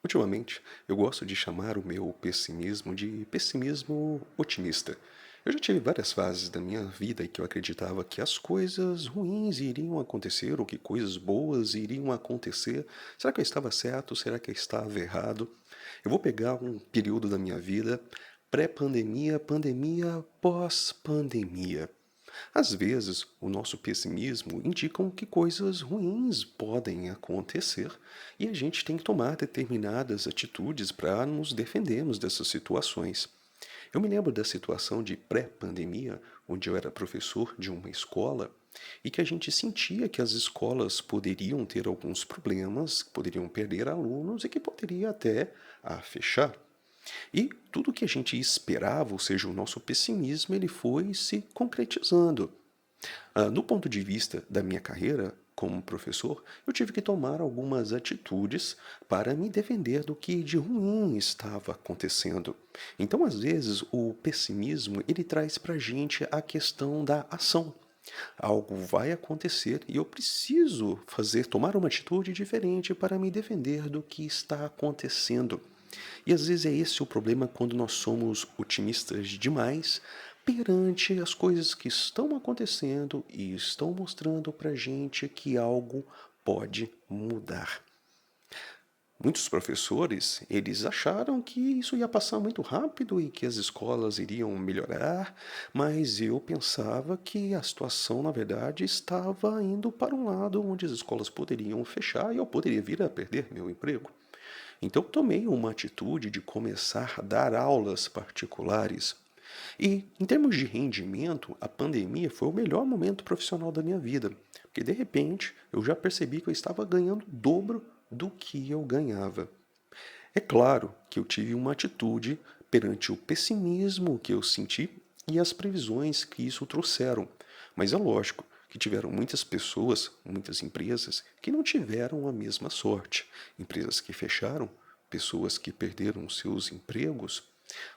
Ultimamente, eu gosto de chamar o meu pessimismo de pessimismo otimista. Eu já tive várias fases da minha vida em que eu acreditava que as coisas ruins iriam acontecer ou que coisas boas iriam acontecer. Será que eu estava certo? Será que eu estava errado? Eu vou pegar um período da minha vida pré-pandemia, pandemia, pós-pandemia. Às vezes, o nosso pessimismo indica que coisas ruins podem acontecer e a gente tem que tomar determinadas atitudes para nos defendermos dessas situações. Eu me lembro da situação de pré-pandemia, onde eu era professor de uma escola e que a gente sentia que as escolas poderiam ter alguns problemas, poderiam perder alunos e que poderia até fechar. E tudo que a gente esperava, ou seja, o nosso pessimismo, ele foi se concretizando. No ponto de vista da minha carreira como professor, eu tive que tomar algumas atitudes para me defender do que de ruim estava acontecendo. Então, às vezes, o pessimismo ele traz para a gente a questão da ação. Algo vai acontecer e eu preciso tomar uma atitude diferente para me defender do que está acontecendo. E às vezes é esse o problema quando nós somos otimistas demais perante as coisas que estão acontecendo e estão mostrando para gente que algo pode mudar. Muitos professores, eles acharam que isso ia passar muito rápido e que as escolas iriam melhorar, mas eu pensava que a situação, na verdade, estava indo para um lado onde as escolas poderiam fechar e eu poderia vir a perder meu emprego. Então, tomei uma atitude de começar a dar aulas particulares. E, em termos de rendimento, a pandemia foi o melhor momento profissional da minha vida, porque de repente eu já percebi que eu estava ganhando o dobro do que eu ganhava. É claro que eu tive uma atitude perante o pessimismo que eu senti e as previsões que isso trouxeram, mas é lógico que tiveram muitas pessoas, muitas empresas que não tiveram a mesma sorte. Empresas que fecharam, pessoas que perderam seus empregos.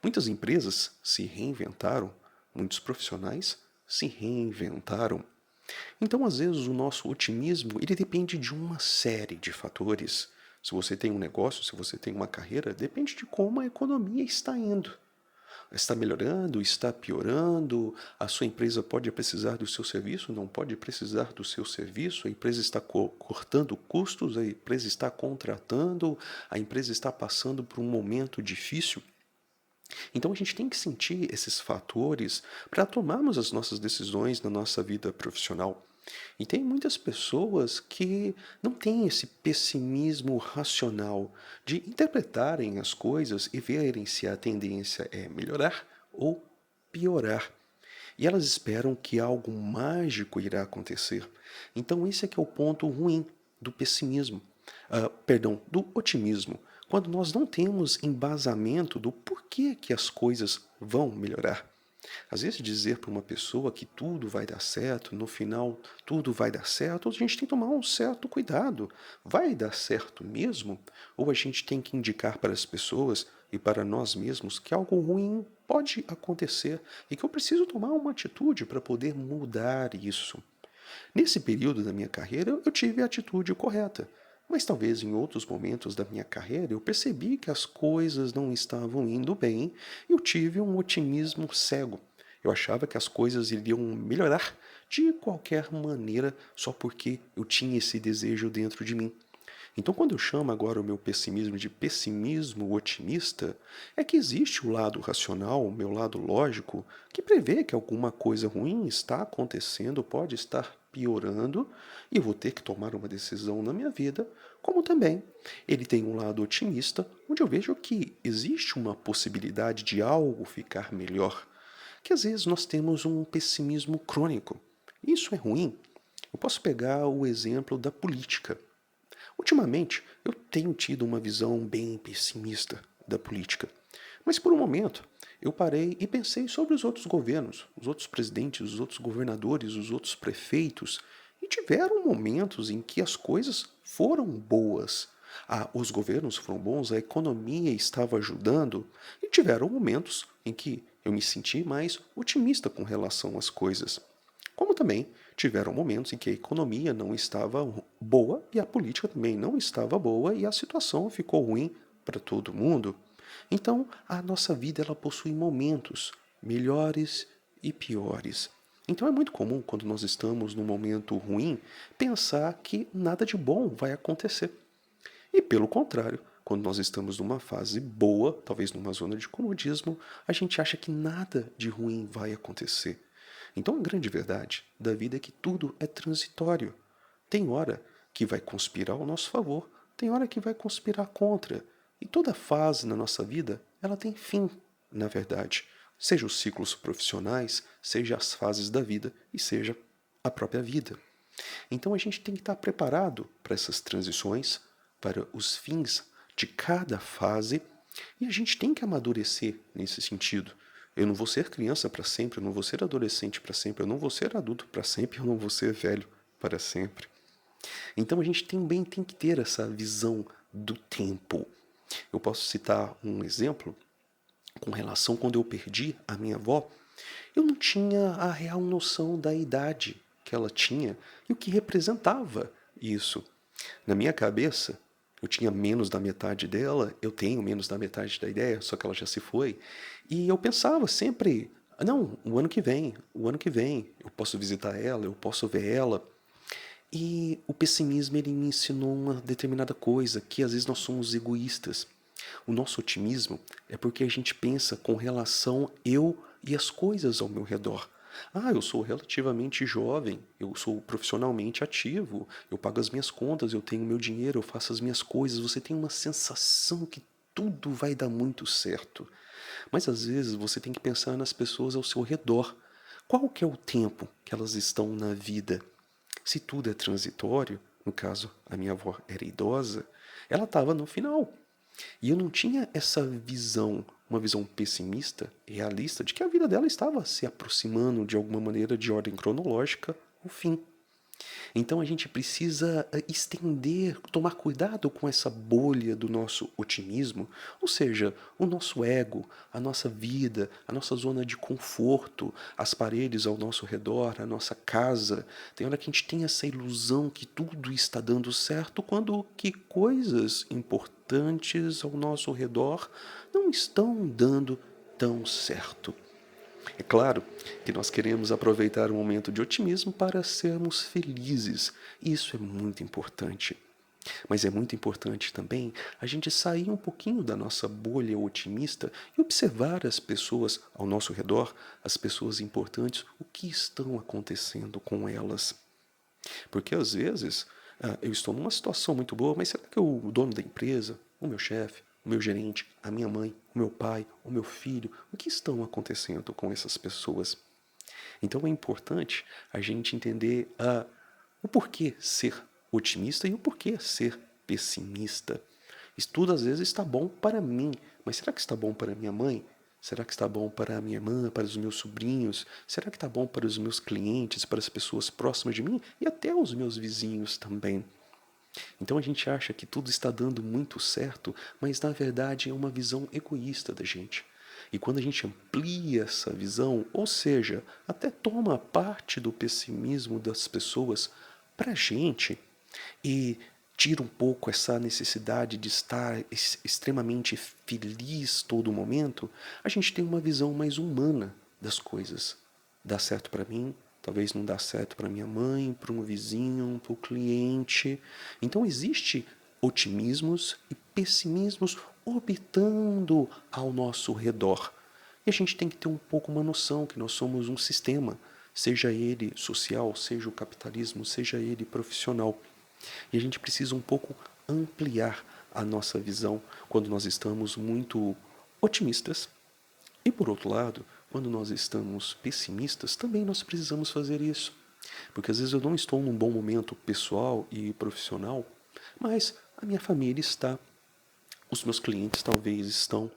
Muitas empresas se reinventaram, muitos profissionais se reinventaram. Então, às vezes, o nosso otimismo ele depende de uma série de fatores. Se você tem um negócio, se você tem uma carreira, depende de como a economia está indo. Está melhorando, está piorando, a sua empresa pode precisar do seu serviço, não pode precisar do seu serviço, a empresa está cortando custos, a empresa está contratando, a empresa está passando por um momento difícil. Então a gente tem que sentir esses fatores para tomarmos as nossas decisões na nossa vida profissional. E tem muitas pessoas que não têm esse pessimismo racional de interpretarem as coisas e verem se a tendência é melhorar ou piorar. E elas esperam que algo mágico irá acontecer. Então esse é que é o ponto ruim do pessimismo. Perdão, do otimismo. Quando nós não temos embasamento do porquê que as coisas vão melhorar. Às vezes dizer para uma pessoa que tudo vai dar certo, no final tudo vai dar certo, a gente tem que tomar um certo cuidado. Vai dar certo mesmo? Ou a gente tem que indicar para as pessoas e para nós mesmos que algo ruim pode acontecer e que eu preciso tomar uma atitude para poder mudar isso? Nesse período da minha carreira, eu tive a atitude correta. Mas talvez em outros momentos da minha carreira eu percebi que as coisas não estavam indo bem e eu tive um otimismo cego. Eu achava que as coisas iriam melhorar de qualquer maneira só porque eu tinha esse desejo dentro de mim. Então, quando eu chamo agora o meu pessimismo de pessimismo otimista, é que existe o lado racional, o meu lado lógico, que prevê que alguma coisa ruim está acontecendo, pode estar piorando, e eu vou ter que tomar uma decisão na minha vida, como também ele tem um lado otimista, onde eu vejo que existe uma possibilidade de algo ficar melhor, que às vezes nós temos um pessimismo crônico. Isso é ruim. Eu posso pegar o exemplo da política. Ultimamente, eu tenho tido uma visão bem pessimista da política. Mas por um momento, eu parei e pensei sobre os outros governos, os outros presidentes, os outros governadores, os outros prefeitos, e tiveram momentos em que as coisas foram boas. Os governos foram bons, a economia estava ajudando, e tiveram momentos em que eu me senti mais otimista com relação às coisas. Como também tiveram momentos em que a economia não estava boa e a política também não estava boa e a situação ficou ruim para todo mundo, então a nossa vida ela possui momentos melhores e piores. Então é muito comum, quando nós estamos num momento ruim, pensar que nada de bom vai acontecer. E pelo contrário, quando nós estamos numa fase boa, talvez numa zona de comodismo, a gente acha que nada de ruim vai acontecer. Então a grande verdade da vida é que tudo é transitório. Tem hora que vai conspirar ao nosso favor, tem hora que vai conspirar contra. E toda fase na nossa vida, ela tem fim, na verdade. Seja os ciclos profissionais, seja as fases da vida e seja a própria vida. Então a gente tem que estar preparado para essas transições, para os fins de cada fase, e a gente tem que amadurecer nesse sentido. Eu não vou ser criança para sempre, eu não vou ser adolescente para sempre, eu não vou ser adulto para sempre, eu não vou ser velho para sempre. Então a gente também tem que ter essa visão do tempo. Eu posso citar um exemplo com relação quando eu perdi a minha avó. Eu não tinha a real noção da idade que ela tinha e o que representava isso. Na minha cabeça, eu tinha menos da metade dela, eu tenho menos da metade da ideia, só que ela já se foi. E eu pensava sempre, não, o ano que vem, eu posso visitar ela, eu posso ver ela. E o pessimismo ele me ensinou uma determinada coisa, que às vezes nós somos egoístas. O nosso otimismo é porque a gente pensa com relação eu e as coisas ao meu redor. Ah, eu sou relativamente jovem, eu sou profissionalmente ativo, eu pago as minhas contas, eu tenho meu dinheiro, eu faço as minhas coisas. Você tem uma sensação que tudo vai dar muito certo. Mas às vezes você tem que pensar nas pessoas ao seu redor. Qual que é o tempo que elas estão na vida? Se tudo é transitório, no caso a minha avó era idosa, ela estava no final. E eu não tinha essa visão, uma visão pessimista, realista, de que a vida dela estava se aproximando de alguma maneira de ordem cronológica ao fim. Então a gente precisa estender, tomar cuidado com essa bolha do nosso otimismo, ou seja, o nosso ego, a nossa vida, a nossa zona de conforto, as paredes ao nosso redor, a nossa casa. Tem hora que a gente tem essa ilusão que tudo está dando certo, quando que coisas importantes ao nosso redor não estão dando tão certo. É claro que nós queremos aproveitar o momento de otimismo para sermos felizes, e isso é muito importante. Mas é muito importante também a gente sair um pouquinho da nossa bolha otimista e observar as pessoas ao nosso redor, as pessoas importantes, o que estão acontecendo com elas. Porque às vezes eu estou numa situação muito boa, mas será que o dono da empresa, o meu chefe, o meu gerente, a minha mãe, o meu pai, o meu filho, o que estão acontecendo com essas pessoas? Então é importante a gente entender o porquê ser otimista e o porquê ser pessimista. Isso tudo às vezes está bom para mim, mas será que está bom para minha mãe? Será que está bom para a minha irmã, para os meus sobrinhos? Será que está bom para os meus clientes, para as pessoas próximas de mim e até os meus vizinhos também? Então a gente acha que tudo está dando muito certo, mas na verdade é uma visão egoísta da gente. E quando a gente amplia essa visão, ou seja, até toma parte do pessimismo das pessoas para a gente e tira um pouco essa necessidade de estar extremamente feliz todo momento, a gente tem uma visão mais humana das coisas. Dá certo para mim, talvez não dá certo para minha mãe, para um vizinho, para o cliente. Então existe otimismos e pessimismos orbitando ao nosso redor. E a gente tem que ter um pouco uma noção que nós somos um sistema, seja ele social, seja o capitalismo, seja ele profissional. E a gente precisa um pouco ampliar a nossa visão quando nós estamos muito otimistas. E por outro lado, quando nós estamos pessimistas, também nós precisamos fazer isso. Porque às vezes eu não estou num bom momento pessoal e profissional, mas a minha família está, os meus clientes talvez estão.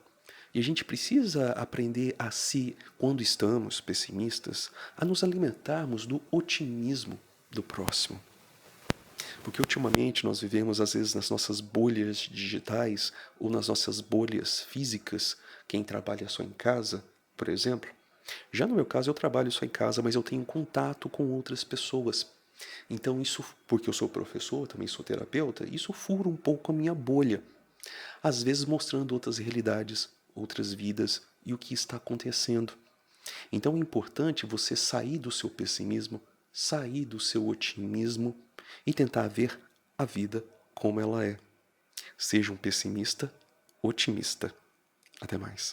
E a gente precisa aprender a se, quando estamos pessimistas, a nos alimentarmos do otimismo do próximo. Porque ultimamente nós vivemos, às vezes, nas nossas bolhas digitais ou nas nossas bolhas físicas. Quem trabalha só em casa, por exemplo. Já no meu caso, eu trabalho só em casa, mas eu tenho contato com outras pessoas. Então, isso, porque eu sou professor, também sou terapeuta, isso fura um pouco a minha bolha. às vezes mostrando outras realidades, outras vidas e o que está acontecendo. Então é importante você sair do seu pessimismo, sair do seu otimismo e tentar ver a vida como ela é. Seja um pessimista, otimista. Até mais.